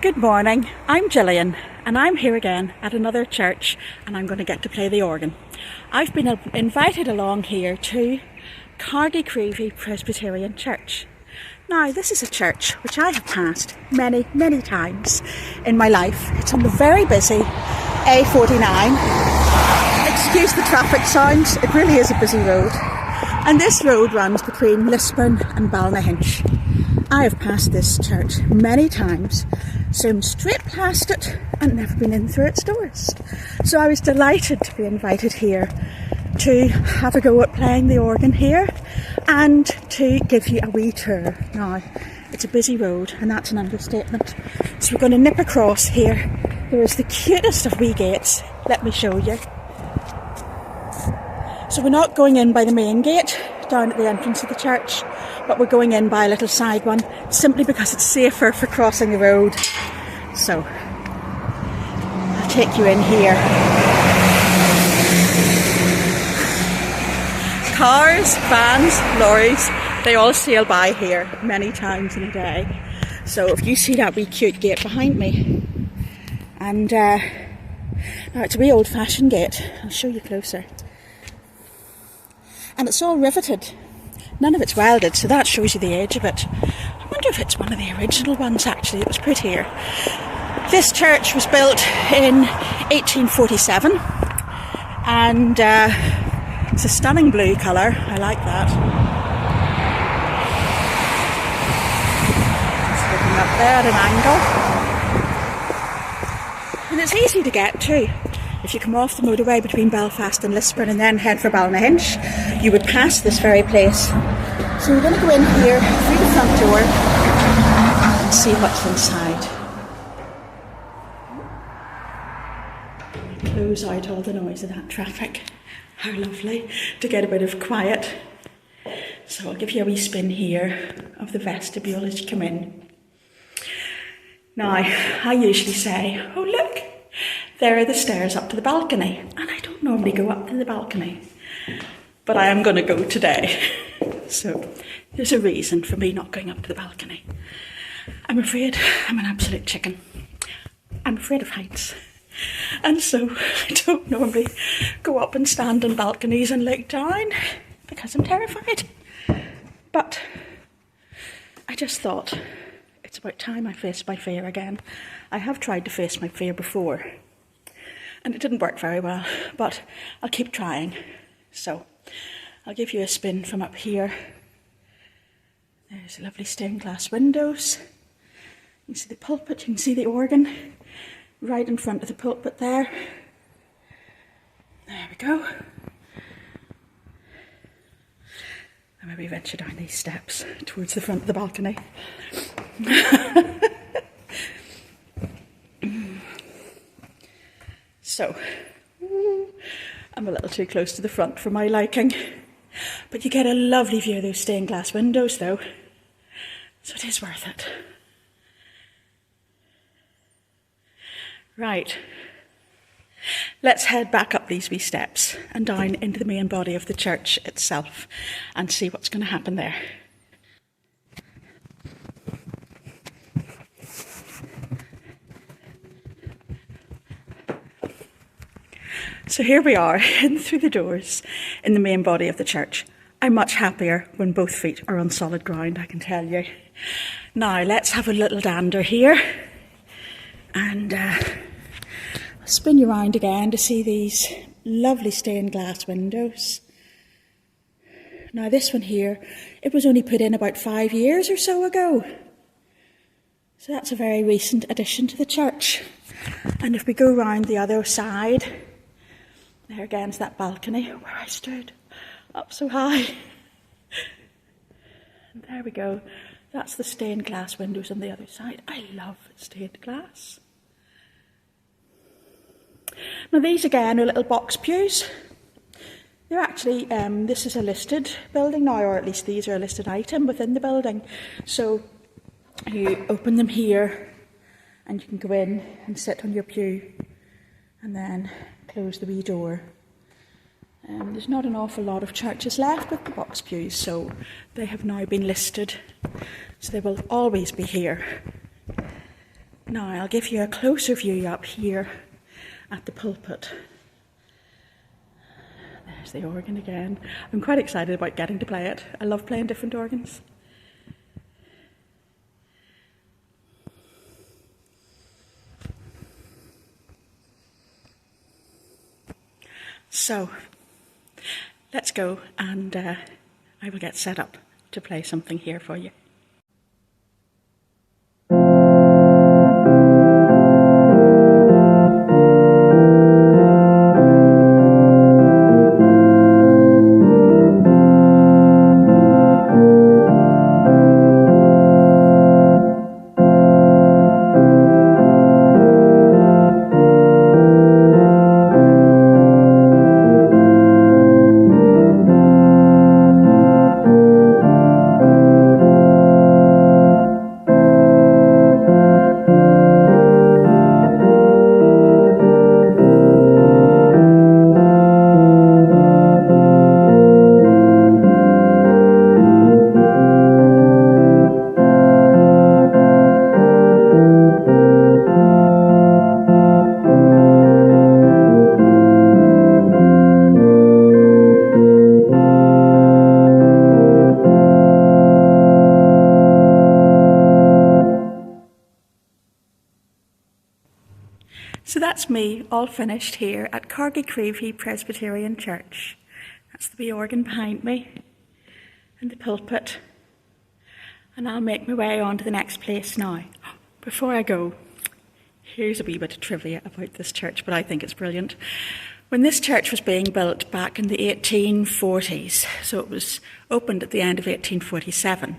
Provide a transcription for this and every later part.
Good morning, I'm Gillian and I'm here again at another church and I'm going to get to play the organ. I've been invited along here to Cargycreevy Presbyterian Church. Now this is a church which I have passed many times in my life. It's on the very busy A49. Excuse the traffic sounds, it really is a busy road. And this road runs between Lisburn and Ballynahinch. I have passed this church many times, zoomed straight past it and never been in through its doors. So I was delighted to be invited here to have a go at playing the organ here and to give you a wee tour. Now, it's a busy road and that's an understatement. So we're going to nip across here. There is the cutest of wee gates. Let me show you. So we're not going in by the main gate down at the entrance of the church, but we're going in by a little side one simply because it's safer for crossing the road. So I'll take you in here. Cars, vans, lorries, they all sail by here many times in a day. So if you see that wee cute gate behind me, and now it's a wee old-fashioned gate, I'll show you closer. And it's all riveted. None of it's welded, so that shows you the age of it. I wonder if it's one of the original ones actually that was put here. This church was built in 1847 and it's a stunning blue colour. I like that. Just looking up there at an angle. And it's easy to get to. If you come off the motorway between Belfast and Lisburn and then head for Ballynahinch, you would pass this very place. So we're going to go in here through the front door and see what's inside. Close out all the noise of that traffic. How lovely to get a bit of quiet. So I'll give you a wee spin here of the vestibule as you come in. Now, I usually say, oh look, there are the stairs up to the balcony, and I don't normally go up to the balcony, but I am going to go today. So there's a reason for me not going up to the balcony. I'm afraid I'm an absolute chicken. I'm afraid of heights, and so I don't normally go up and stand on balconies and look down because I'm terrified. But I just thought it's about time I faced my fear again. I have tried to face my fear before, and it didn't work very well, but I'll keep trying. So I'll give you a spin from up here. There's lovely stained glass windows. You can see the pulpit, you can see the organ right in front of the pulpit there. There we go. I'll maybe venture down these steps towards the front of the balcony. So, I'm a little too close to the front for my liking, but you get a lovely view of those stained glass windows though, so it is worth it. Right, let's head back up these wee steps and down into the main body of the church itself and see what's going to happen there. So here we are, in through the doors in the main body of the church. I'm much happier when both feet are on solid ground, I can tell you. Now let's have a little dander here and I'll spin you around again to see these lovely stained glass windows. Now this one here, it was only put in about 5 years or so ago. So that's a very recent addition to the church. And if we go round the other side, there again is that balcony where I stood up so high. And there we go. That's the stained glass windows on the other side. I love stained glass. Now these again are little box pews. They're actually, this is a listed building now, or at least these are a listed item within the building. So you open them here and you can go in and sit on your pew and then close the wee door. There's not an awful lot of churches left with the box pews, so they have now been listed, so they will always be here. Now I'll give you a closer view up here at the pulpit. There's the organ again. I'm quite excited about getting to play it. I love playing different organs. So, let's go and I will get set up to play something here for you. So that's me, all finished here at Cargycreevy Presbyterian Church. That's the wee organ behind me, and the pulpit. And I'll make my way on to the next place now. Before I go, here's a wee bit of trivia about this church, but I think it's brilliant. When this church was being built back in the 1840s, so it was opened at the end of 1847,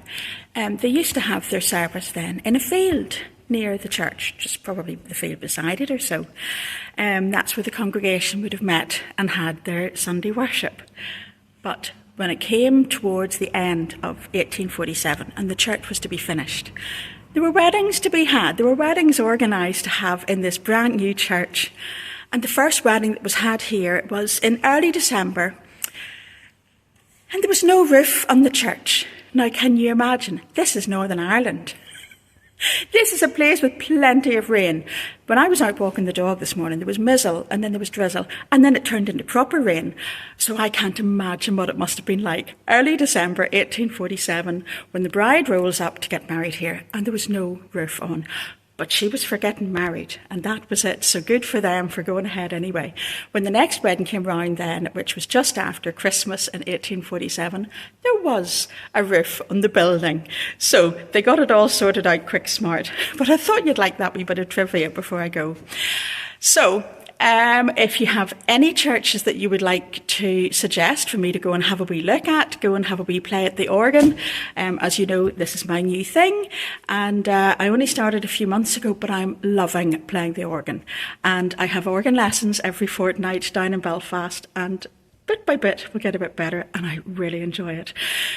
they used to have their service then in a field near the church, just probably the field beside it or so. That's where the congregation would have met and had their Sunday worship. But when it came towards the end of 1847 and the church was to be finished, there were weddings to be had. There were weddings organised to have in this brand new church. And the first wedding that was had here was in early December. And there was no roof on the church. Now, can you imagine? This is Northern Ireland. This is a place with plenty of rain. When I was out walking the dog this morning, there was mizzle and then there was drizzle and then it turned into proper rain. So I can't imagine what it must have been like. Early December 1847, when the bride rolls up to get married here and there was no roof on. But she was for getting married, and that was it. So good for them for going ahead anyway. When the next wedding came round then, which was just after Christmas in 1847, there was a roof on the building. So they got it all sorted out quick smart. But I thought you'd like that wee bit of trivia before I go. So if you have any churches that you would like to suggest for me to go and have a wee look at, go and have a wee play at the organ. As you know, this is my new thing, and I only started a few months ago, but I'm loving playing the organ. And I have organ lessons every fortnight down in Belfast, and bit by bit we'll get a bit better, and I really enjoy it.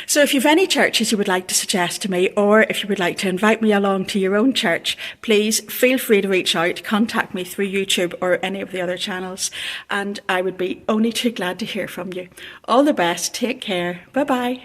So if you've any churches you would like to suggest to me, or if you would like to invite me along to your own church, please feel free to reach out, contact me through YouTube or any of the other channels, and I would be only too glad to hear from you. All the best, take care, bye bye.